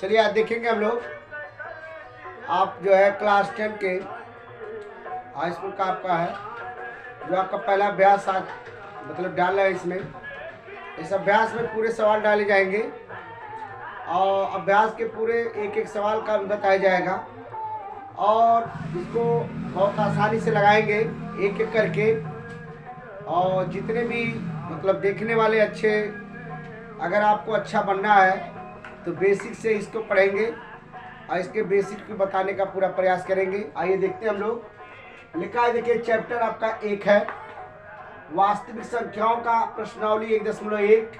चलिए आज देखेंगे हम लोग, आप जो है क्लास 10 के हाई स्कूल का आपका है, जो आपका पहला अभ्यास आज मतलब डालना है। इसमें इस अभ्यास में पूरे सवाल डाले जाएंगे और अभ्यास के पूरे एक एक सवाल का भी बताया जाएगा और इसको बहुत आसानी से लगाएंगे एक एक करके। और जितने भी मतलब देखने वाले अच्छे, अगर आपको अच्छा बनना है तो बेसिक से इसको पढ़ेंगे और इसके बेसिक को बताने का पूरा प्रयास करेंगे। आइए देखते हैं हम लोग। लिखा है, देखिए चैप्टर आपका 1 है, वास्तविक संख्याओं का प्रश्नावली 1.1,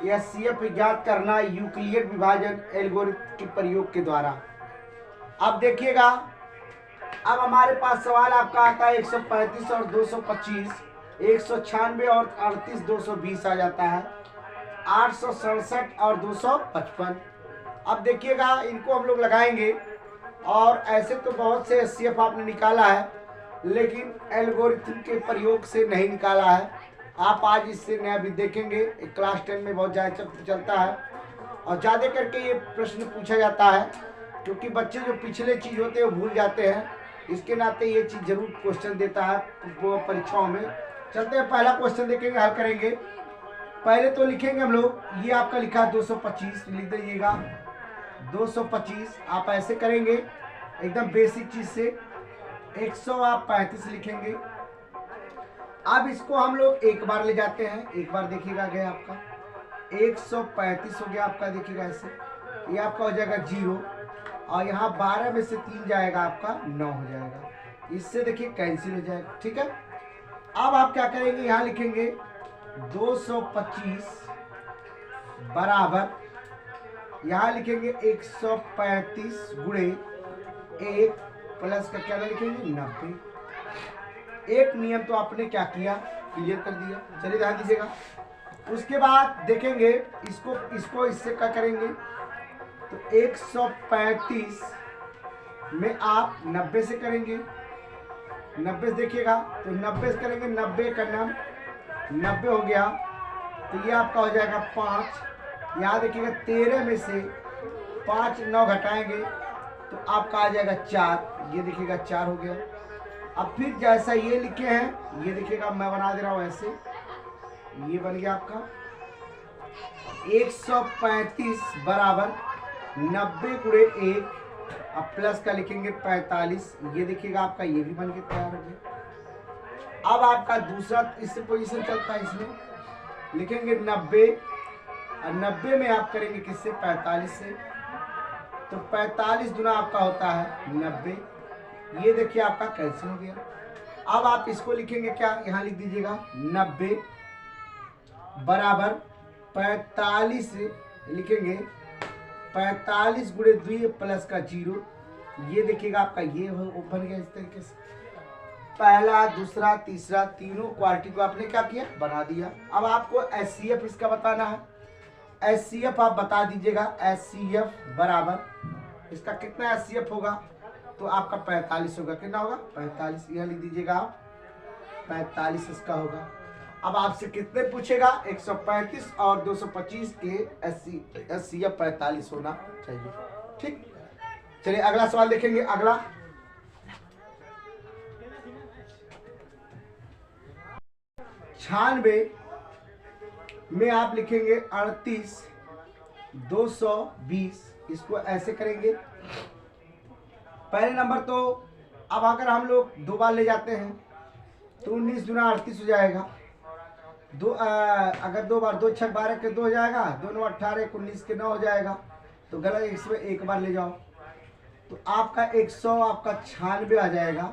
यह सीएफ ज्ञात करना यूक्लिड विभाजन एल्गोरिथम के प्रयोग के द्वारा। अब देखिएगा, अब हमारे पास सवाल आपका आता है 135 और 225, 196 और 38 220 आ जाता है, 867 और 255। अब देखिएगा, इनको हम लोग लगाएंगे और ऐसे तो बहुत से एचसीएफ आपने निकाला है, लेकिन एल्गोरिथम के प्रयोग से नहीं निकाला है। आप आज इससे नया भी देखेंगे। क्लास 10 में बहुत ज़्यादा चलता है और ज़्यादा करके ये प्रश्न पूछा जाता है, क्योंकि बच्चे जो पिछले चीज़ होते हैं वो भूल जाते हैं। इसके नाते ये चीज़ जरूर क्वेश्चन देता है वो परीक्षाओं में। चलते हैं, पहला क्वेश्चन देखेंगे, हल करेंगे। पहले तो लिखेंगे हम लोग, ये आपका लिखा है 225, लिख दीजिएगा 225। आप ऐसे करेंगे एकदम बेसिक चीज़ से, 135 लिखेंगे। अब इसको हम लोग एक बार ले जाते हैं, एक बार देखिएगा गया आपका 135 हो गया आपका, देखिएगा ऐसे ये आपका हो जाएगा 0 और यहाँ 12 में से 3 जाएगा आपका 9 हो जाएगा। इससे देखिए कैंसिल हो जाएगा, ठीक है। अब आप क्या करेंगे, यहाँ लिखेंगे 225 बराबर, यहाँ लिखेंगे 135 गुणे 1 प्लस का क्या लिखेंगे 90। एक नियम तो आपने क्या किया, क्लियर कर दिया। चलिए ध्यान दीजिएगा। उसके बाद देखेंगे इसको इससे क्या करेंगे, तो 135 में आप 90 से करेंगे, 90 से देखिएगा तो 90 से करेंगे, 90 का नाम 90 हो गया, तो ये आपका हो जाएगा 5। यहाँ देखिएगा 13 में से 5 9 घटाएंगे तो आपका आ जाएगा 4, ये देखिएगा 4 हो गया। अब फिर जैसा ये लिखे हैं, ये देखिएगा मैं बना दे रहा हूँ ऐसे, ये बन गया आपका 135 बराबर 90 गुणे 1, अब प्लस का लिखेंगे 45, ये देखिएगा आपका ये भी बन के तैयार हो गया। अब आपका दूसरा इससे पोजीशन चलता है, इसमें लिखेंगे 90 और 90 में आप करेंगे किससे, 45 से, तो 45 गुना आपका होता है 90, ये देखिए आपका कैंसिल हो गया। अब आप इसको लिखेंगे क्या, यहाँ लिख दीजिएगा 90 बराबर 45 लिखेंगे 45 गुणे 2 प्लस का 0, ये देखिएगा आपका ये बन गया। इस तरीके से पहला दूसरा तीसरा तीनों क्वालिटी को आपने क्या किया, बना दिया। अब आपको एचसीएफ इसका बताना है, एचसीएफ आप बता दीजिएगा। एचसीएफ बराबर इसका कितना एचसीएफ होगा, तो आपका 45 होगा। कितना होगा, 45, यह लिख दीजिएगा आप 45 इसका होगा। अब आपसे कितने पूछेगा, 135 और 225 के एचसीएफ 45 होना चाहिए, ठीक। चलिए अगला सवाल देखेंगे। अगला 96 में आप लिखेंगे 38 220, इसको ऐसे करेंगे। पहले नंबर तो अब अगर हम लोग 2 बार ले जाते हैं तो 19 गुना 38 हो जाएगा। अगर 2 बार 2 6 12 के 2 हो जाएगा, 2 9 18 19 के 9 हो जाएगा, तो गलत इसमें एक बार ले जाओ तो आपका 100 आपका 96 आ जाएगा।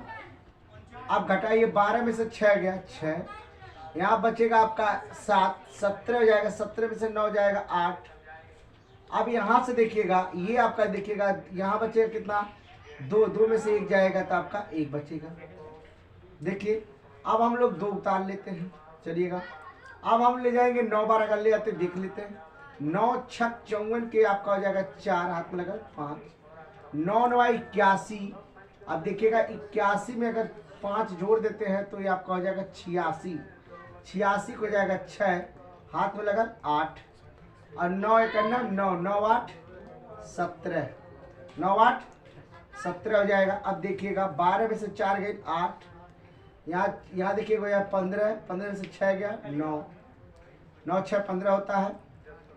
आप घटाइए, 12 में से 6 गया 6, यहाँ बचेगा आपका 7, 17 हो जाएगा, 17 में से 9 जाएगा 8। अब यहाँ से देखिएगा, ये आपका देखिएगा यहाँ बचेगा कितना, 2 में से 1 जाएगा तो आपका 1 बचेगा। देखिए अब हम लोग 2 उतार लेते हैं, चलिएगा। अब हम ले जाएंगे 9 बार अगर ले जाते देख लेते हैं, 9 6 54 के आपका हो जाएगा 4, हाथ में लगा 5, 9 9 81। अब देखिएगा 81 में अगर 5 जोड़ देते हैं तो ये आपका हो जाएगा 86, 86 को जाएगा 6, हाथ में लगा 8 और 9 1 9 9 9 8 17, 9 8 17 हो जाएगा। अब देखिएगा 12 में से 4 गए 8, यहाँ देखिएगा यह 15, 15 में से 6 गया 9, 9 6 15 होता है।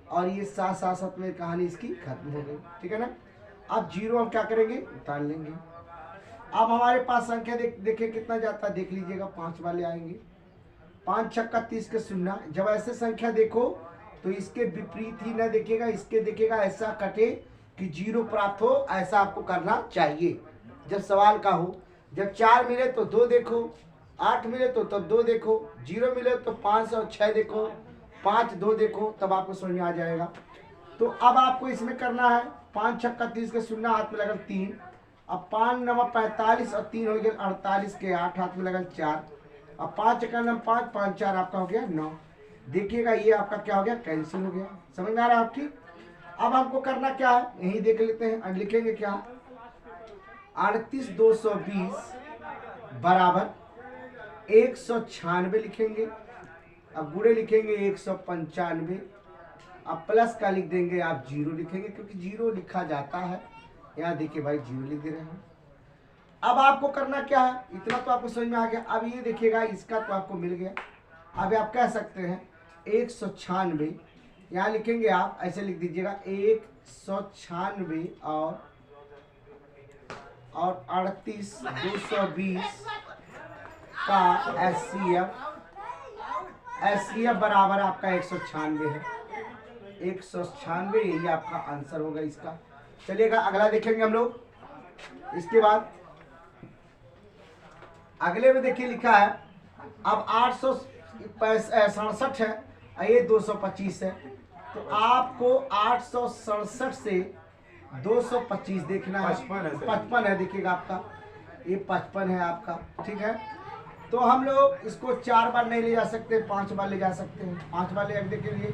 और ये 7 7 7 में कहानी इसकी खत्म हो गई, ठीक है ना। अब जीरो हम क्या करेंगे, उतार लेंगे। अब हमारे पास संख्या देखिए कितना जाता है, देख लीजिएगा 5 वाले आएंगे। 5 छक्का 30 के 0। जब ऐसे संख्या देखो तो इसके विपरीत ही ना देखिएगा, इसके देखिएगा ऐसा कटे कि जीरो प्राप्त हो, ऐसा आपको करना चाहिए जब सवाल का हो। जब 4 मिले तो 2 देखो, 8 मिले तो तब 2 देखो, 0 मिले तो 5 और 6 देखो, 5 2 देखो, तब आपको समझ में आ जाएगा। तो अब आपको इसमें करना है 5 छक्का 30 के 0, हाथ में लगल 3। अब 5 9 45 और 3 हो गया 48 के 8, हाथ में लगल 4। अब 5 छक्का 9 5 5 4 आपका हो गया 9। देखिएगा ये आपका क्या हो गया, कैंसिल हो गया। समझ में आ रहा है आप, ठीक। अब हमको करना क्या है, यही देख लेते हैं। लिखेंगे क्या, 38 220 बराबर 196 लिखेंगे। अब गुणे लिखेंगे 195। अब प्लस का लिख देंगे, आप 0 लिखेंगे क्योंकि 0 लिखा जाता है। यहाँ देखिए भाई 0 लिख दे रहे हैं। अब आपको करना क्या है, इतना तो आपको समझ में आ गया। अब ये देखिएगा इसका तो आपको मिल गया। अब आप कह सकते हैं 196, यहाँ लिखेंगे आप ऐसे लिख दीजिएगा 196 और 38 220 का एचसीएफ बराबर आपका 196 है। 196 यही आपका आंसर होगा इसका। चलिएगा अगला देखेंगे हम लोग। इसके बाद अगले में देखिए लिखा है, अब 867 है, ये 225 है। तो आपको 867 से 225 देखना है। 55 है देखिएगा आपका, ये 55 है आपका, ठीक है। तो हम लोग इसको 4 बार नहीं ले जा सकते, 5 बार ले जा सकते हैं। 5 बार ले देखिए,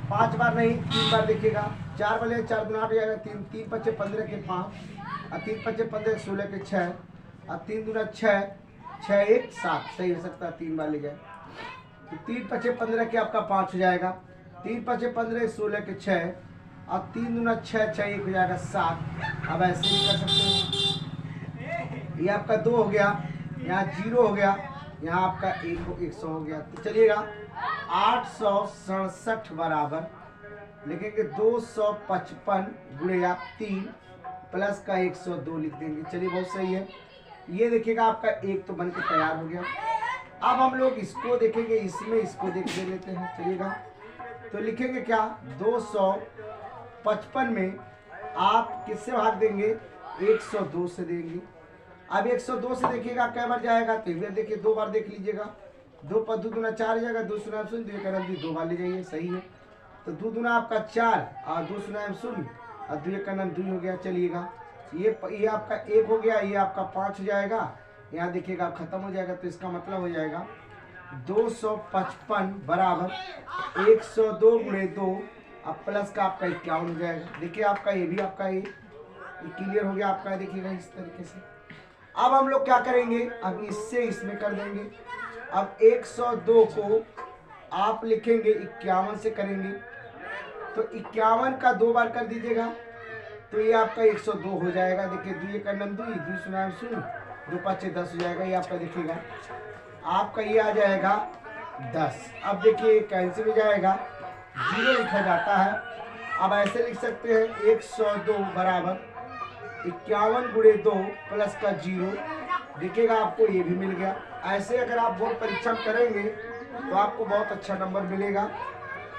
5 बार नहीं 3 बार देखिएगा। 4 बार ले 4 गुना 8 हो जाएगा 3, 3 5 15 के 5 और 3 5 15 16 के 6 और 3 दूना 6 6 1 7, सही हो सकता है 3 बार ले जाए। तो 3 5 15 के आपका 5 हो जाएगा। 3 5 15 16 के 6 और 3 दूना 6 6 1 हो जाएगा 7। अब ऐसे ही कर सकते हैं। ये आपका 2 हो गया, यहाँ 0 हो गया, यहाँ आपका 100 हो गया। तो चलिएगा 867 बराबर लिखेंगे 255 गुणे आप 3 प्लस का 102 लिख देंगे। चलिए बहुत सही है। ये देखिएगा आपका 1 तो बन के तैयार हो गया। अब हम लोग इसको देखेंगे, इसमें इसको देख लेते हैं। चलिएगा तो लिखेंगे क्या, 255 में आप किससे भाग देंगे, 102 से देंगे। अब 102 से देखिएगा कै बार जाएगा, तो इधर देखिए 2 बार देख लीजिएगा। 2 पर 2 दूना 4 जाएगा, 2 शून्य 0 2 एक 2 बार ले जाइए, सही है। तो 2 दूना आपका 4 और 2 शून्य 0 और 2 एक 2 हो गया। चलिएगा ये आपका 1 हो गया, ये आपका 5 हो जाएगा। यहाँ देखिएगा खत्म हो जाएगा। तो इसका मतलब हो जाएगा 255 बराबर 102 गुणे 2 अब प्लस का आपका 51 हो जाएगा। देखिए आपका ये भी आपका ये क्लियर हो गया आपका, देखिएगा इस तरीके से। अब हम लोग क्या करेंगे, अब इससे इसमें कर देंगे। अब 102 को आप लिखेंगे 51 से करेंगे, तो 51 का 2 बार कर दीजिएगा, तो ये आपका 102 हो जाएगा। देखिए 2 एक 2 2 शून्य 0 2 5 10 हो जाएगा। ये आपका देखिएगा आपका ये आ जाएगा 10। अब देखिए कैंसिल हो जाएगा, 0 लिखा जाता है। अब ऐसे लिख सकते हैं 102 बराबर 51 गुणे 2 प्लस का 0। देखिएगा आपको ये भी मिल गया। ऐसे अगर आप बोर्ड परीक्षा करेंगे तो आपको बहुत अच्छा नंबर मिलेगा।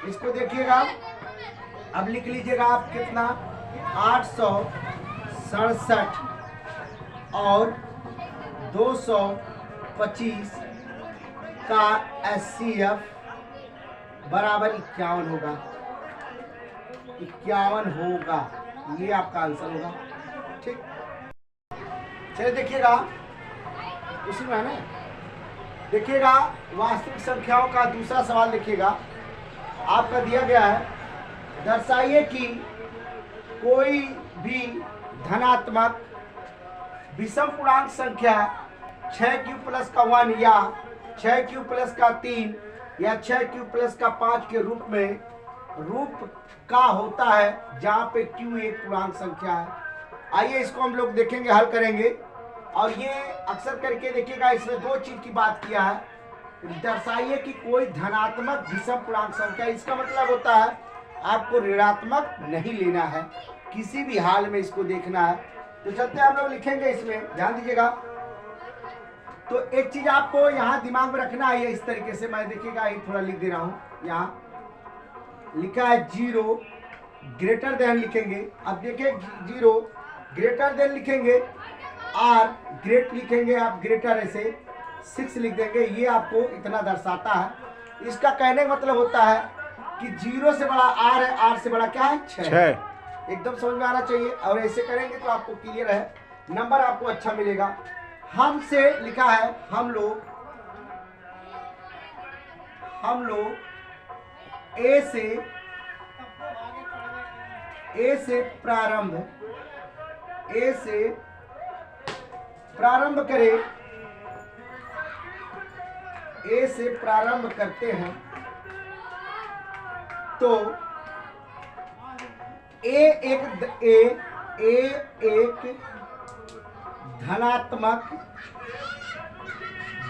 इसको देखिएगा, अब लिख लीजिएगा आप कितना, 867 और 225 का एचसीएफ बराबर 51 होगा। 51 होगा, ये आपका आंसर होगा, ठीक। चलिए देखिएगा उसी में है ना, देखिएगा वास्तविक संख्याओं का दूसरा सवाल देखिएगा। आपका दिया गया है, दर्शाइए कि कोई भी धनात्मक विषम पूर्णांक संख्या 6q प्लस का 1 या 6q प्लस का 3 या 6q प्लस का 5 के रूप में रूप का होता है जहाँ पे q एक पूर्णांक संख्या है। आइए इसको हम लोग देखेंगे, हल करेंगे। और ये अक्सर करके देखिएगा, इसमें दो चीज की बात किया है। दर्शाइए कि कोई धनात्मक विषम पूर्णांक संख्या, इसका मतलब होता है आपको ऋणात्मक नहीं लेना है, किसी भी हाल में इसको देखना है। तो चलते हम लोग लिखेंगे, इसमें ध्यान दीजिएगा। तो एक चीज आपको यहाँ दिमाग में रखना है, इस तरीके से मैं देखिएगा ये थोड़ा लिख दे रहा हूँ। यहाँ लिखा है 0 ग्रेटर देन लिखेंगे। अब देखिए 0 ग्रेटर देन लिखेंगे, r ग्रेट लिखेंगे, आप ग्रेटर ऐसे 6 लिख देंगे। ये आपको इतना दर्शाता है। इसका कहने का मतलब होता है कि 0 से बड़ा r है, r से बड़ा क्या है 6। एकदम समझ में आना चाहिए। और ऐसे करेंगे तो आपको क्लियर है, नंबर आपको अच्छा मिलेगा। हम से लिखा है हम लोग ए से प्रारंभ करें, ए से प्रारंभ करते हैं। तो ए एक धनात्मक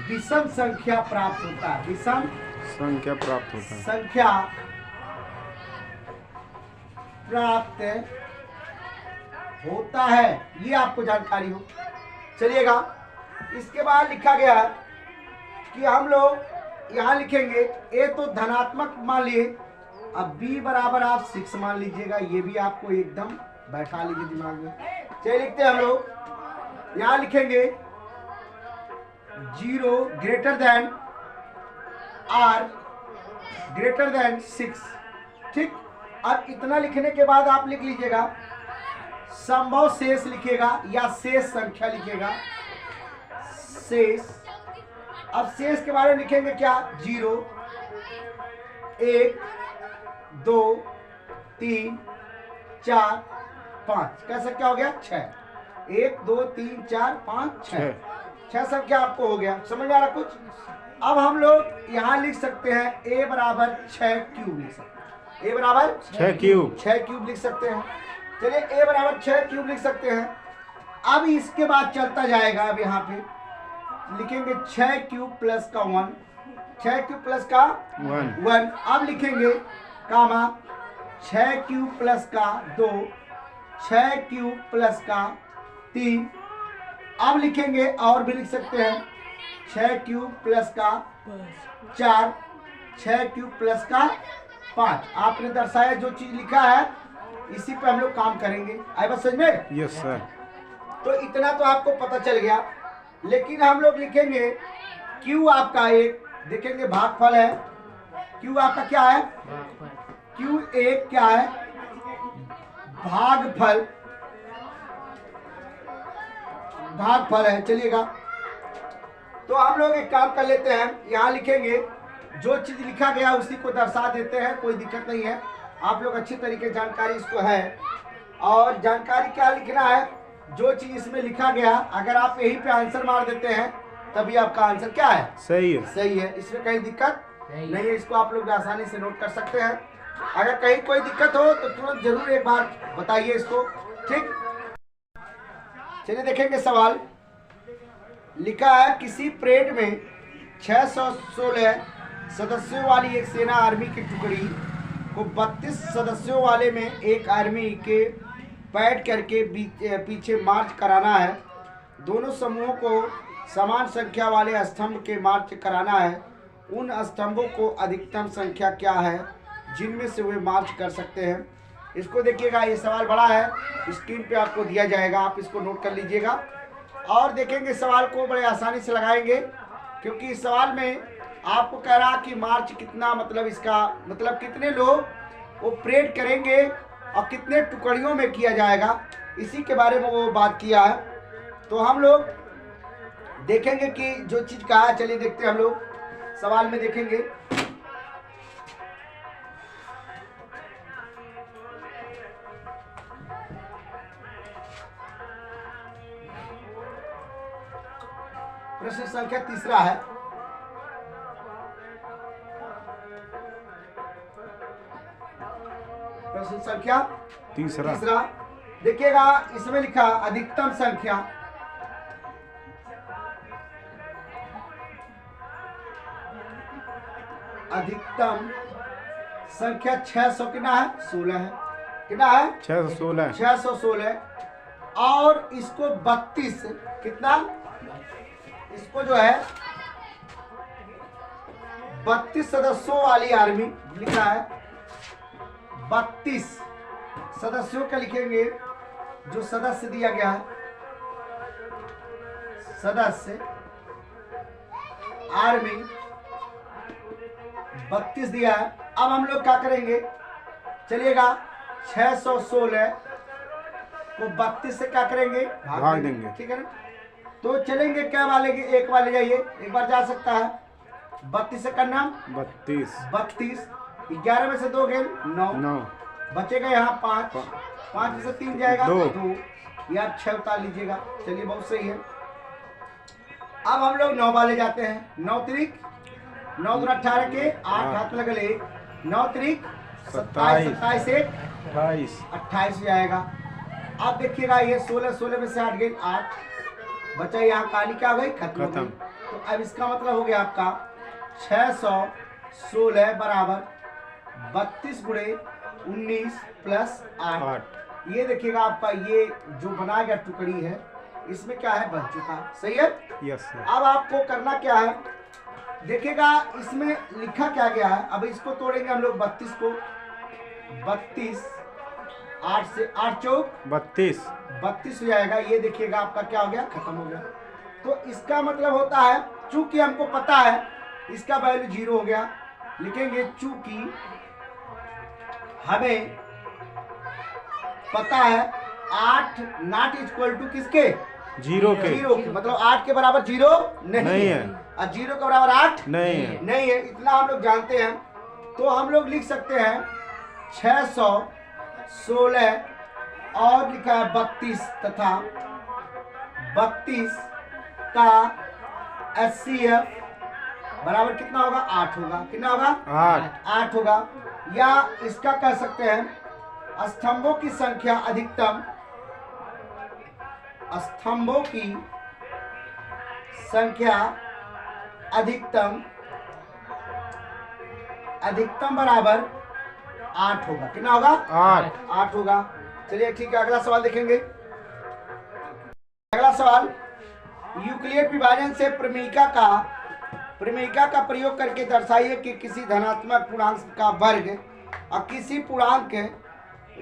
विषम संख्या प्राप्त होता है। विषम संख्या प्राप्त होता है, ये आपको जानकारी हो। चलिएगा, इसके बाद लिखा गया है कि हम लोग यहाँ लिखेंगे ए तो धनात्मक मान लिए, अब b बराबर आप 6 मान लीजिएगा। ये भी आपको एकदम बैठा लीजिए दिमाग में। चलिए लिखते हैं हम लोग, यहाँ लिखेंगे 0 greater than r greater than 6। ठीक, अब इतना लिखने के बाद आप लिख लीजिएगा संभव शेष लिखेगा या शेष संख्या लिखेगा, शेष। अब शेष के बारे में लिखेंगे क्या, 0 1 2 3 4 5, कैसे क्या हो गया 6। 1 2 3 4 5 6 संख्या आपको हो गया। समझ आ रहा कुछ। अब हम लोग यहाँ लिख सकते हैं a बराबर 6 क्यूब लिख सकते हैं। a बराबर 6 क्यूब लिख सकते हैं। चलिए a बराबर 6 क्यूब लिख सकते हैं। अब इसके बाद चलता जाएगा, अब यहाँ पे लिखेंगे 6 क्यूब प्लस का 1, 6 क्यूब प्लस का 1। अब लिखेंगे कामा 6 क्यूब प्लस का 2, 6 क्यूब प्लस का 3। अब लिखेंगे और भी लिख सकते हैं 6 क्यूब प्लस का 4, 6 क्यूब प्लस का 5। आपने दर्शाया जो चीज लिखा है, इसी पे हम लोग काम करेंगे। आई बात समझ में? Yes sir. तो इतना तो आपको पता चल गया, लेकिन हम लोग लिखेंगे Q आपका एक, देखेंगे भागफल है। Q आपका क्या है, Q एक क्या है, भागफल है। चलिएगा, तो हम लोग एक काम कर लेते हैं, यहाँ लिखेंगे जो चीज लिखा गया उसी को दर्शा देते हैं, कोई दिक्कत नहीं है। आप लोग अच्छी तरीके जानकारी इसको है। और जानकारी क्या लिखना है, जो चीज इसमें लिखा गया, अगर आप यहीं पे आंसर मार देते हैं तभी आपका आंसर क्या है, सही है। इसमें कहीं दिक्कत नहीं है। इसको आप लोग आसानी से नोट कर सकते हैं। अगर कहीं कोई दिक्कत हो तो तुरंत जरूर एक बार बताइए इसको। ठीक, चलिए देखेंगे सवाल। लिखा है किसी परेड में 616 सदस्यों वाली एक सेना आर्मी की टुकड़ी को 32 सदस्यों वाले में एक आर्मी के पैड करके पीछे मार्च कराना है। दोनों समूहों को समान संख्या वाले स्तंभ के मार्च कराना है। उन स्तंभों को अधिकतम संख्या क्या है जिनमें से वे मार्च कर सकते हैं। इसको देखिएगा, ये सवाल बड़ा है, स्क्रीन पे आपको दिया जाएगा, आप इसको नोट कर लीजिएगा। और देखेंगे सवाल को बड़े आसानी से लगाएंगे, क्योंकि इस सवाल में आपको कह रहा कि मार्च कितना, मतलब इसका मतलब कितने लोग वो परेड करेंगे और कितने टुकड़ियों में किया जाएगा, इसी के बारे में वो बात किया है। तो हम लोग देखेंगे कि जो चीज़ कहा है, चलिए देखते हैं हम लोग सवाल में देखेंगे। प्रश्न संख्या तीसरा है, प्रश्न संख्या तीसरा। देखिएगा इसमें लिखा अधिकतम संख्या, अधिकतम संख्या 600 कितना है? 16 है। कितना है? 616। 616। और इसको 32 कितना, इसको जो है 32 सदस्यों वाली आर्मी लिखा है। 32 सदस्यों का लिखेंगे, जो सदस्य दिया गया है, सदस्य आर्मी 32 दिया है। अब हम लोग क्या करेंगे, चलिएगा 616 को 32 से क्या करेंगे? भाग देंगे। ठीक है ना? तो चलेंगे क्या वाले के, एक वाले जाइए, एक बार जा सकता है। 32 से करना 32। 11 में से 2 गए 9, बचेगा यहाँ 5 में से 3 जाएगा 2, या आप 6 उतार लीजिएगा। चलिए बहुत सही है। अब हम लोग 9 वाले जाते हैं। 9 त्रिक 9 दूना 18 के 8 हाथ में लगल 9 त्रिक 27, 27 एक 28 जाएगा। अब देखिएगा ये 16 में से 8 गई 8, बचा यहाँ कहानी क्या हो गई? खत्म। तो अब इसका मतलब हो गया आपका 616 बराबर 32 गुणे 19 प्लस 8। ये देखिएगा आपका ये जो बनाया गया टुकड़ी है, इसमें क्या है? बन चुका। सही है? Yes sir. अब आपको करना क्या है, देखिएगा इसमें लिखा क्या गया है। अब इसको तोड़ेंगे हम लोग 32 को, 32 8 से 8 चौक 32 हो जाएगा। ये देखिएगा आपका क्या हो गया? खत्म हो गया। तो इसका मतलब होता है, चूंकि हमको पता है इसका वैल्यू 0 हो गया, लिखेंगे चूंकि हमें पता है 8 नॉट इक्वल टू किसके? 0 के। मतलब 8 के बराबर 0 नहीं है, और 0 के बराबर 8 नहीं है। इतना हम लोग जानते हैं। तो हम लोग लिख सकते हैं 616 और लिखा है 32 तथा 32 का HCF बराबर कितना होगा? 8 होगा। कितना होगा? 8 होगा। या इसका कह सकते हैं स्तंभों की संख्या अधिकतम, स्तंभों की संख्या अधिकतम बराबर 8 होगा। कितना होगा? 8 होगा। चलिए ठीक है, अगला सवाल देखेंगे। अगला सवाल, यूक्लिड विभाजन से प्रमेयिका का प्रयोग करके दर्शाइए कि किसी धनात्मक पूर्णांक का वर्ग और किसी पूर्णांक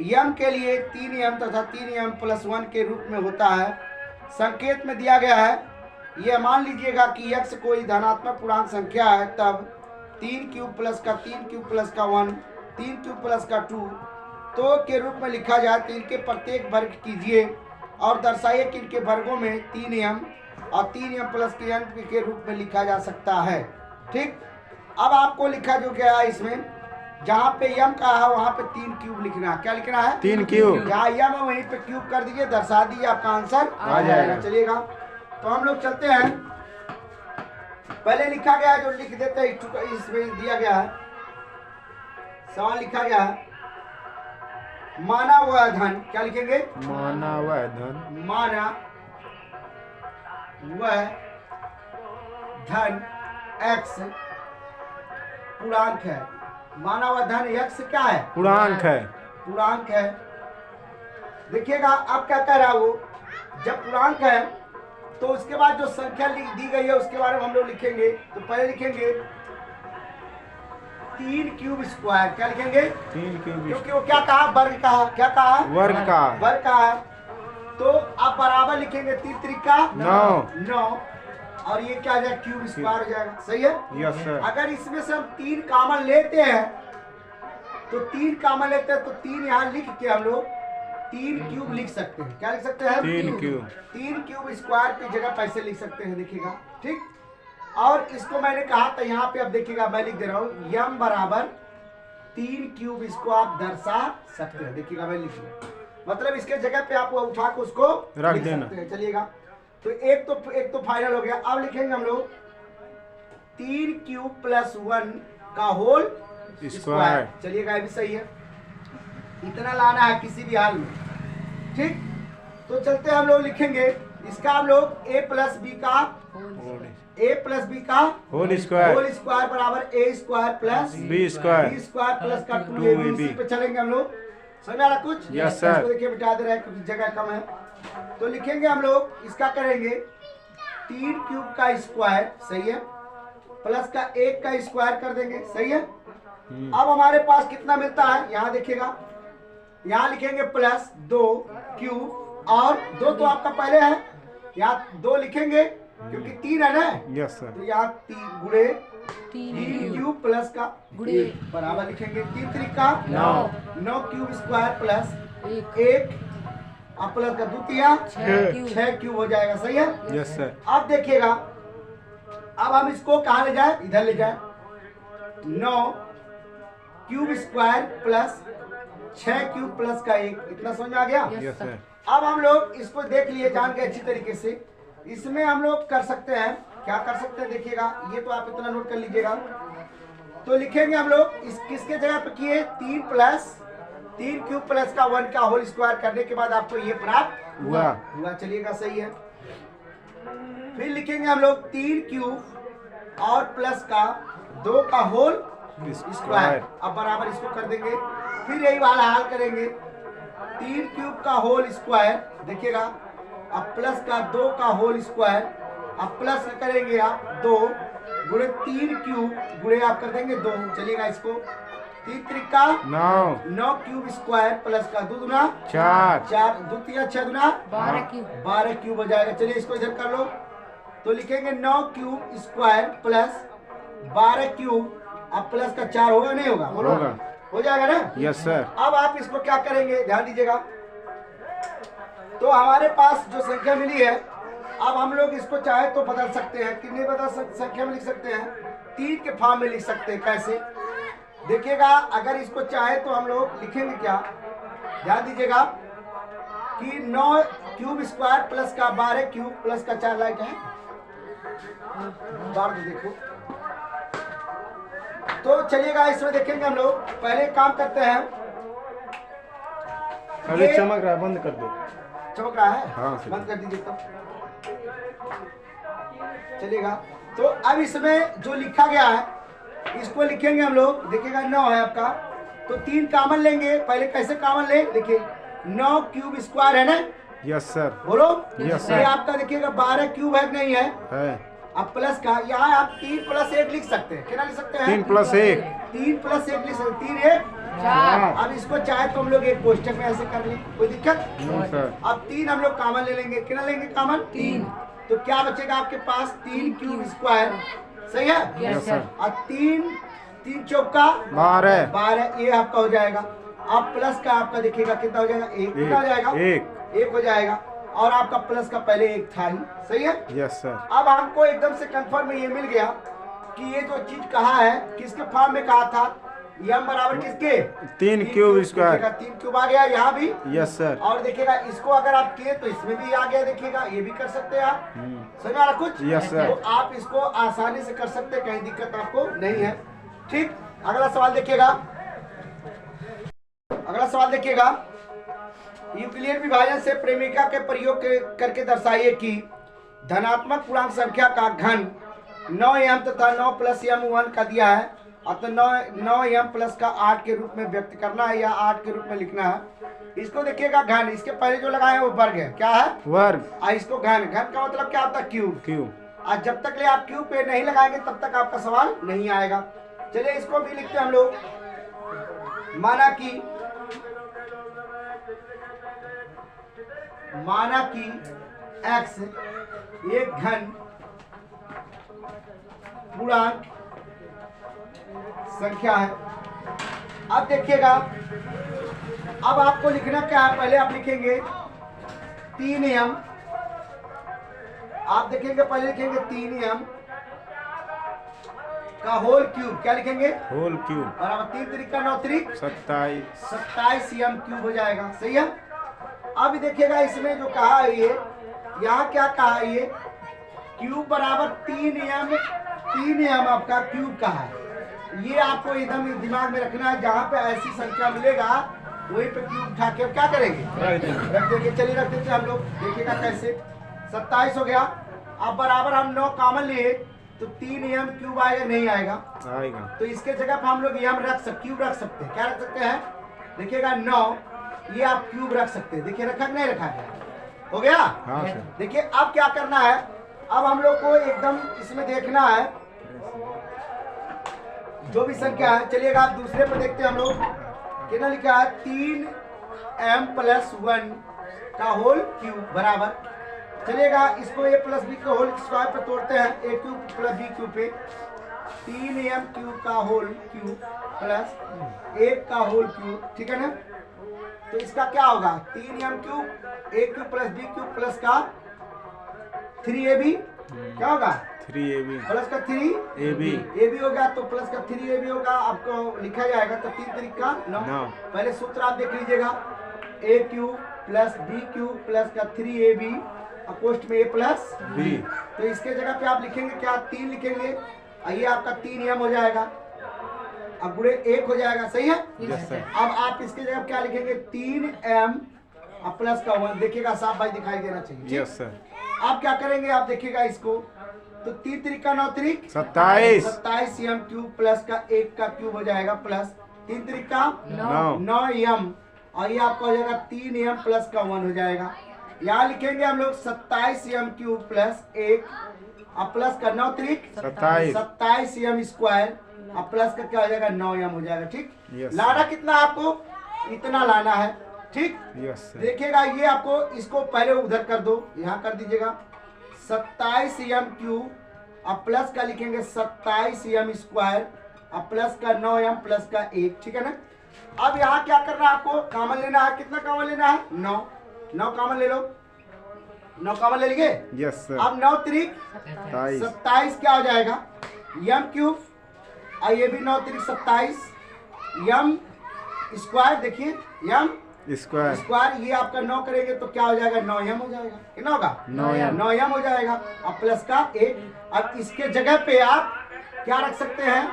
यम के लिए 3m तथा 3m + 1 के रूप में होता है। संकेत में दिया गया है, यह मान लीजिएगा कि x कोई धनात्मक पूर्णांक संख्या है, तब 3 क्यूब प्लस का 3 क्यूब प्लस का 1 3 क्यूब प्लस का 2 तो के रूप में लिखा जाए। तो इनके प्रत्येक वर्ग कीजिए और दर्शाइए कि इनके वर्गों में 3m और 3m प्लस के n के रूप में लिखा जा सकता है। ठीक, अब आपको लिखा जो गया है इसमें, जहाँ पे यम का है वहाँ पे 3 क्यूब लिखना है। क्या लिखना है? 3 क्यूब। जहाँ यम है वहीं पे क्यूब कर दीजिए, दर्शा दीजिए, आपका आंसर आ जाएगा। चलिएगा, तो हम लोग चलते हैं। पहले लिखा गया जो लिख देते हैं, इसमें दिया गया है सवाल, लिखा गया है माना हुआ धन। क्या लिखेंगे? माना हुआ धन। माना वह धन x पूर्णांक है। माना हुआ धन x क्या है? पूर्णांक है। देखिएगा अब क्या कह रहा है वो, जब पूर्णांक है तो उसके बाद जो संख्या दी गई है उसके बारे में हम लोग लिखेंगे। तो पहले लिखेंगे 3 क्यूब स्क्वायर। क्या लिखेंगे? 3 क्यूब, क्योंकि वो क्या कहा? वर्ग कहा। क्या कहा? वर्ग का है। तो आप बराबर लिखेंगे 3 त्रिका 9 और ये क्या आ जाएगा? क्यूब स्क्वायर हो जाएगा। सही है? Yes sir. अगर इसमें से हम 3 कॉमन लेते हैं तो 3 कॉमन लेते हैं तो 3 यहाँ लिख के हम लोग 3 क्यूब लिख सकते हैं। क्या लिख सकते हैं? 3 क्यूब स्क्वायर की जगह पैसे लिख सकते हैं। देखिएगा ठीक। और इसको मैंने कहा था यहाँ पे, अब देखिएगा मैं लिख दे रहा हूँ यम बराबर 3 क्यूब, इसको आप दर्शा सकते हैं। देखिएगा मैं लिख दिया, मतलब इसके जगह पे आप उठा के उसको रख देना। चलिएगा, तो एक तो फाइनल हो गया। अब लिखेंगे हम लोग 3 क्यूब प्लस 1 का होल स्क्वायर। चलिएगा ये भी सही है। इतना लाना है किसी भी हाल में। ठीक, तो चलते हम लोग लिखेंगे इसका हम लोग a प्लस बी का होल स्क्वायर स्क्वायर बराबर a square plus B square B square plus का 2ab इसी पे चलेंगे हम लोग। समझ में आ रहा कुछ? Yes sir. इसको देखिए बिठा दे रहे हैं क्योंकि जगह कम है। तो लिखेंगे हम लोग इसका करेंगे 3 क्यूब का स्क्वायर, सही है, प्लस का 1 का स्क्वायर कर देंगे, सही है। अब हमारे पास कितना मिलता है यहाँ देखिएगा, यहाँ लिखेंगे प्लस 2 क्यूब, और 2 तो आपका पहले है, यहाँ 2 लिखेंगे क्योंकि 3 है ना। Yes sir. तो यहाँ 3 गुणे 3 क्यूब प्लस का गुणे बराबर लिखेंगे 3 त्रिका 9 क्यूब स्क्वायर प्लस 1 अब प्लस का द्वितीया 6 क्यूब हो जाएगा, सही है। Yes sir. अब देखिएगा, अब हम इसको कहाँ ले जाए, इधर ले जाए, 9 cube square plus 6 cube plus का 1, इतना समझ में आ गया। Yes sir. अब हम लोग इसको देख लिए जान के अच्छी तरीके से, इसमें हम लोग कर सकते हैं, क्या कर सकते हैं देखिएगा, ये तो आप इतना नोट कर लीजिएगा। तो लिखेंगे हम लोग इस किसके जगह पे किए, 3 क्यूब प्लस का 1 का होल स्क्वायर करने के बाद आपको ये प्राप्त हुआ। चलिएगा, सही है। फिर लिखेंगे हम लोग 3 क्यूब और प्लस का 2 का होल स्क्वायर, अब बराबर इसको कर देंगे। फिर यही वाला हाल करेंगे, 3 क्यूब का होल स्क्वायर देखिएगा, अब प्लस का 2 का होल स्क्वायर, अब प्लस करेंगे आप 2 गुणे 3 क्यूब गुणे आप कर देंगे 2, चलिएगा इसको 3 त्रिका 9 क्यूब स्क्वायर प्लस का 2 दूना 4 द्वितीय 6 दूना 12 क्यूब हो जाएगा। चलिए इसको इधर कर लो, तो लिखेंगे 9 क्यूब स्क्वायर प्लस 12 क्यूब, अब प्लस का 4 होगा नहीं होगा, बोलो हो जाएगा ना। Yes sir. अब आप इसको क्या करेंगे ध्यान दीजिएगा, तो हमारे पास जो संख्या मिली है, अब हम लोग इसको चाहे तो बदल सकते हैं, कितने बदल संख्या में लिख सकते हैं, 3 के फॉर्म में लिख सकते हैं। कैसे देखिएगा, अगर इसको चाहे तो हम लोग लिखेंगे क्या, ध्यान दीजिएगा कि 9 क्यूब स्क्वायर प्लस का 12 क्यूब प्लस का 4 लाइट है, बार देखो। तो चलिएगा इसमें देखेंगे हम लोग, पहले काम करते हैं, अरे चमक रहा है, बंद कर दो। चमक रहा है, हाँ, बंद कर दीजिए तब। चलिएगा, तो अब इसमें जो लिखा गया है इसको लिखेंगे हम लोग, देखिएगा 9 है आपका, तो 3 कॉमन लेंगे। पहले कैसे कॉमन ले, देखिए 9 क्यूब स्क्वायर है ना। Yes sir. बोलो। यस ये सर। आपका देखिएगा 12 क्यूब है कि नहीं है, अब प्लस का यहाँ आप 3 प्लस 1 लिख सकते हैं, कितना लिख सकते हैं, 3 प्लस 1 3 प्लस 1 लिख सकते हैं, 3 1 4। अब इसको चाहे तो हम लोग एक कोष्टक में ऐसे कर लें, कोई दिक्कत नहीं सर। अब 3 हम लोग कॉमन ले लेंगे, कितना लेंगे कॉमन, 3, तो क्या बचेगा आपके पास 3 क्यूब स्क्वायर, सही है। Yes sir. अब 3 चौका 12, ये आपका हो जाएगा। अब प्लस का आपका देखिएगा कितना हो जाएगा, 1 कितना हो जाएगा, 1 हो जाएगा, और आपका प्लस का पहले 1 था ही, सही है। Yes sir. अब हमको एकदम से कंफर्म ये मिल गया कि ये जो चीज कहा है किसके फॉर्म में कहा था, m बराबर किसके, 3 क्यूब स्क्वायर, 3 क्यूब आ गया यहाँ भी। Yes sir. और देखिएगा इसको अगर आप किए तो इसमें भी आ गया, देखिएगा ये भी कर सकते हैं आप, समझ में आ रहा कुछ। Yes sir. तो आप इसको आसानी से कर सकते हैं, कहीं दिक्कत आपको नहीं है। ठीक, अगला सवाल देखिएगा, अगला सवाल देखिएगा, यूक्लिड विभाजन से प्रेमिका के प्रयोग करके दर्शाइए कि धनात्मक पूर्णांक संख्या का घन 9m तथा 9 प्लस m1 का दिया है, अतः 9m प्लस का 8 के रूप में व्यक्त करना है या 8 के रूप में लिखना है। इसको देखिएगा घन, इसके पहले जो लगाए वो वर्ग है, क्या है, वर्ग। इसको घन, घन का मतलब क्या होता है, क्यूब। आज जब तक ले आप क्यूब पे नहीं लगाएंगे तब तक आपका सवाल नहीं आएगा। चलिए इसको भी लिखते हैं हम लोग, माना कि x एक घन पूर्णांक संख्या है। अब देखिएगा, अब आपको लिखना क्या है, पहले आप लिखेंगे 3m, आप देखेंगे पहले लिखेंगे 3m का होल क्यूब, क्या लिखेंगे, होल क्यूब, बराबर 3 त्रिका 9 त्रिक 27 m क्यूब हो जाएगा, सही है। अब देखिएगा इसमें जो कहा है ये, यहाँ क्या कहा है, ये क्यूब बराबर 3m आपका क्यूब का है। ये आपको एकदम दिमाग में रखना है, जहाँ पे ऐसी संख्या मिलेगा वहीं पे क्यूब उठा के अब क्या करेंगे, रख देंगे। चलिए रख देते हैं हम लोग, देखिएगा कैसे। 27 हो गया। अब बराबर हम 9 कॉमन लिए तो 3m क्यूब आएगा, नहीं आएगा। आएगा। तो इसके जगह पर हम लोग m क्यूब रख सकते हैं। क्या रख सकते हैं, देखिएगा 9, ये आप क्यूब रख सकते हैं। देखिए रखा नहीं रखा गया, हो गया। हाँ सर। देखिए अब क्या करना है, अब हम लोग को एकदम इसमें देखना है जो भी संख्या है। चलिएगा आप दूसरे पर देखते हैं हम लोग, कितना लिखा है 3m + 1 का होल क्यूब बराबर। चलिएगा इसको a + b का होल स्क्वायर पे तोड़ते हैं, a क्यूब + b क्यूब पे 3m क्यूब का होल क्यूब प्लस 1 का होल क्यूब, ठीक है ना। तो इसका क्या होगा, 3m cube a cube + b cube plus का 3ab, क्या होगा 3ab प्लस का 3ab हो गया। तो प्लस का 3ab होगा, आपको लिखा जाएगा। तो 3 तरीका 9। पहले सूत्र आप देख लीजिएगा, a cube + b cube plus का 3ab अपोस्ट में a + b। तो इसके जगह पे आप लिखेंगे क्या, 3 लिखेंगे, ये आपका 3m हो जाएगा, अब गुणे 1 हो जाएगा, सही है। Yes sir. अब आप इसके जगह क्या लिखेंगे, 3m प्लस का 1, देखिएगा साफ भाई दिखाई देना चाहिए। Yes sir. आप क्या करेंगे, आप देखिएगा इसको, तो 3 तरीका 9 तरीक 27 27m क्यूब प्लस का 1 का क्यूब हो जाएगा, प्लस 3 तरीका 9m, और ये आपका हो जाएगा 3m प्लस का 1 हो जाएगा। यहाँ लिखेंगे हम लोग 27m क्यूब प्लस 1 और प्लस का 9 तरीक 27m स्क्वायर और प्लस का क्या हो जाएगा 9m हो जाएगा, ठीक। यस लाना कितना आपको, इतना लाना है, ठीक। Yes sir. देखिएगा ये आपको, इसको पहले उधर कर दो, यहाँ कर दीजिएगा 27m क्यूब और प्लस का लिखेंगे 27m स्क्वायर और प्लस का 9m प्लस का 1, ठीक है ना। अब यहाँ क्या करना है, आपको कॉमन लेना है। कितना कॉमन लेना है, 9 कॉमन ले लो, 9 कॉमन ले लीजिए। Yes sir. अब 9 तरीक 27 क्या हो जाएगा, m क्यूब, और ये भी 9 तरीक 27 m स्क्वायर, देखिए m स्क्वायर, ये आपका 9 करेंगे तो क्या हो जाएगा, 9m हो जाएगा। कितना होगा, 9m हो जाएगा और प्लस का 1। अब इसके जगह पे आप क्या रख सकते हैं,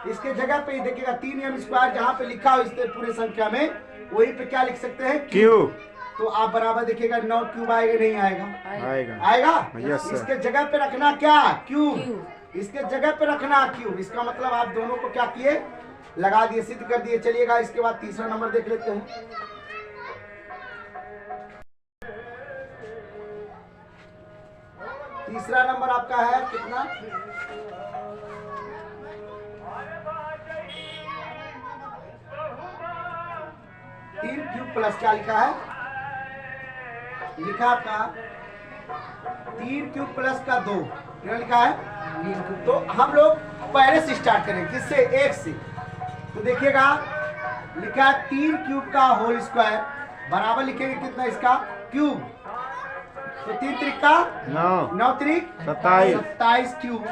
इसके जगह पे देखिएगा 3m स्क्वायर जहाँ पे लिखा हो इस पूरे संख्या में, वहीं पे क्या लिख सकते हैं, क्यूब। तो आप बराबर देखिएगा 9 क्यूब आएगा, नहीं आएगा, आएगा। Yes sir. इसके जगह पे रखना क्या, क्यूब, इसके जगह पे रखना क्यूब। इसका मतलब आप दोनों को क्या किए, लगा दिए, सिद्ध कर दिए। चलिएगा इसके बाद तीसरा नंबर देख लेते हैं। तीसरा नंबर आपका है कितना, 3 क्यूब प्लस क्या लिखा है, लिखा आपका 3 क्यूब प्लस का 2, क्या लिखा है। तो हम लोग पहले से स्टार्ट करेंगे, किससे, 1 से। तो देखिएगा लिखा है 3 क्यूब का होल स्क्वायर बराबर लिखेंगे कितना, इसका क्यूब। तो 3 तरीक का 9 तरीक 27 क्यूब,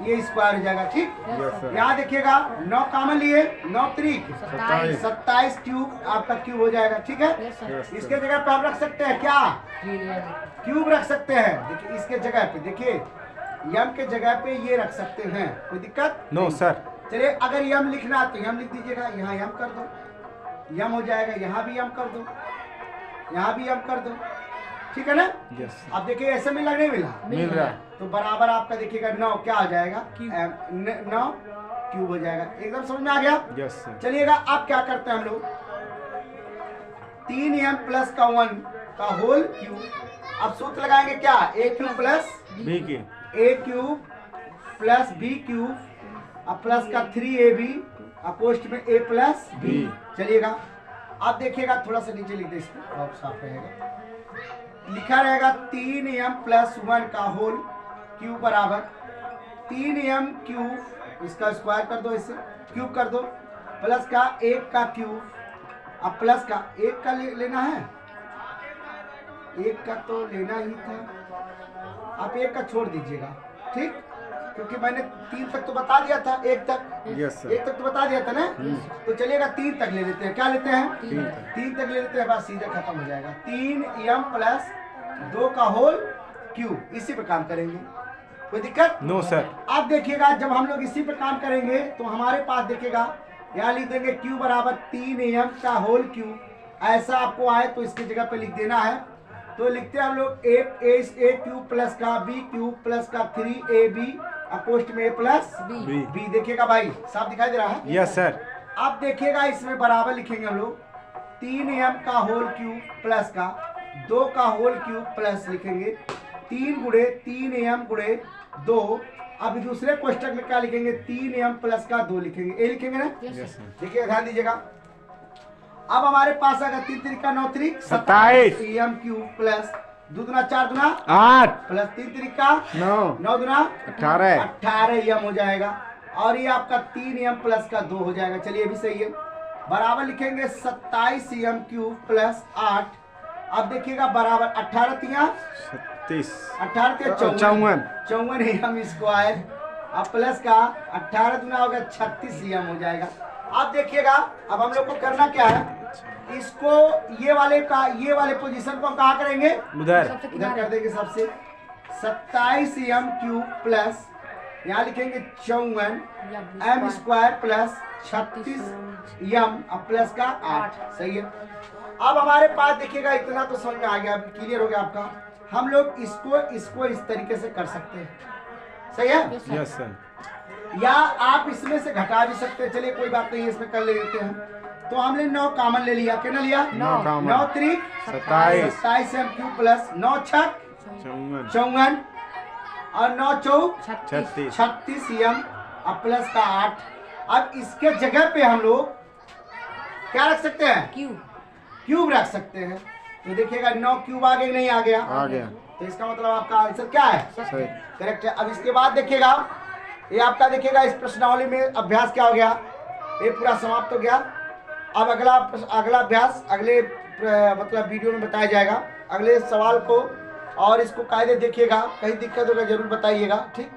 ये स्क्वायर हो जाएगा, ठीक। यहाँ देखिएगा 9 कॉमन लिए, 9 तरीक 27 क्यूब आपका क्यूब हो जाएगा, ठीक है। इसके जगह पे हम रख सकते हैं क्या, क्यूब रख सकते हैं। देखिए इसके जगह पे, देखिए यम के जगह पे ये रख सकते हैं, कोई दिक्कत नो सर। चलिए अगर यम लिखना है तो यम लिख दीजिएगा, यहाँ यम कर दो, यम हो जाएगा, यहाँ भी यम कर दो, यहाँ भी यम कर दो, ठीक है ना। यस। अब देखिए ऐसे मिला नहीं मिल रहा, तो बराबर आपका देखिएगा 9 क्या हो जाएगा, 9 क्यूब हो जाएगा। एकदम समझ में आ गया। Yes sir. चलिएगा अब क्या करते हैं हम लोग, 3m प्लस का 1 का होल क्यूब। अब सूत्र लगाएंगे क्या, a cube plus a cube plus b cube और प्लस का 3ab अपोस्ट में a प्लस b। चलिएगा अब देखिएगा, थोड़ा सा नीचे लिख दे, इसको और साफ रहेगा। लिखा रहेगा 3m प्लस 1 का होल क्यूब बराबर 3m क्यूब, इसका स्क्वायर कर दो, इससे क्यूब कर दो, प्लस का 1 का क्यूब, अब प्लस का 1 का लेना है, 1 का तो लेना ही था, आप 1 का छोड़ दीजिएगा, ठीक, क्योंकि मैंने 3 तक तो बता दिया था, 1 तक, यस सर। 1 तक तो बता दिया था ना। तो चलिएगा 3 तक ले लेते हैं, क्या लेते हैं, 3 तक ले लेते हैं, बस सीधे खत्म हो जाएगा। 3m प्लस 2 का होल क्यूब, इसी पे काम करेंगे, कोई दिक्कत नो सर। अब देखिएगा जब हम लोग इसी पे काम करेंगे तो हमारे पास देखिएगा यहाँ लिख देंगे Q बराबर 3am का होल क्यूब। ऐसा आपको आए तो इसकी जगह पे लिख देना है। तो लिखते हैं हम लोग ए क्यूब प्लस का बी क्यूब प्लस का 3ab अपोस्ट में a प्लस बी। बी। देखिएगा भाई साफ दिखाई दे रहा है। Yes sir. अब देखिएगा इसमें बराबर लिखेंगे हम लोग 3m का होल क्यूब प्लस का 2 का होल क्यूब प्लस लिखेंगे 3 गुणे 3m गुणे 2। अब दूसरे क्वेश्चन में क्या लिखेंगे 3m प्लस का 2 लिखेंगे, ए लिखेंगे ना। Yes sir. देखिए ध्यान दीजिएगा। अब हमारे पास अगर 3 त्रिका 9 त्रिक 27 am क्यूब प्लस 2 दूना 4 दूना 8 प्लस 3 त्रिका 9 9 दूना 18 18 हो जाएगा। और ये आपका 3m प्लस का 2 हो जाएगा। चलिए ये भी सही है। बराबर लिखेंगे 27m क्यूब प्लस 8। अब देखिएगा बराबर 18 तिया 36 18 तिया 54 54 स्क्वायर अब प्लस का 18 दुना होगा 36m हो जाएगा। अब देखिएगा अब हम लोग को करना क्या है, इसको ये वाले पोजीशन को हम कहाँ करेंगे, उधर इधर कर देंगे सबसे। 27m क्यूब प्लस यहाँ लिखेंगे 54 m स्क्वायर प्लस 36m अब प्लस का 8। सही है। अब हमारे पास देखिएगा इतना तो समझ में आ गया, क्लियर हो गया आपका। हम लोग इसको इस तरीके से कर सकते हैं। सही है। Yes sir. या आप इसमें से घटा भी सकते हैं। चलिए कोई बात नहीं, इसमें कर लेते हैं। तो हमने 9 कॉमन ले लिया। कितना लिया 9 त्रिक 27 m क्यूब प्लस 9 छक 54 और 9 चौक 36m अब प्लस का 8। अब इसके जगह पे हम लोग क्या रख सकते हैं, क्यूब रख सकते हैं। तो देखिएगा 9 क्यूब आगे नहीं आ गया, तो इसका मतलब आपका आंसर क्या है, सही करेक्ट है। अब इसके बाद देखिएगा ये आपका देखिएगा इस प्रश्नावली में अभ्यास क्या हो गया, ये पूरा समाप्त हो गया। अब अगला अभ्यास अगले मतलब वीडियो में बताया जाएगा। अगले सवाल को और इसको कायदे देखिएगा, कहीं दिक्कत होगा जरूर बताइएगा। ठीक।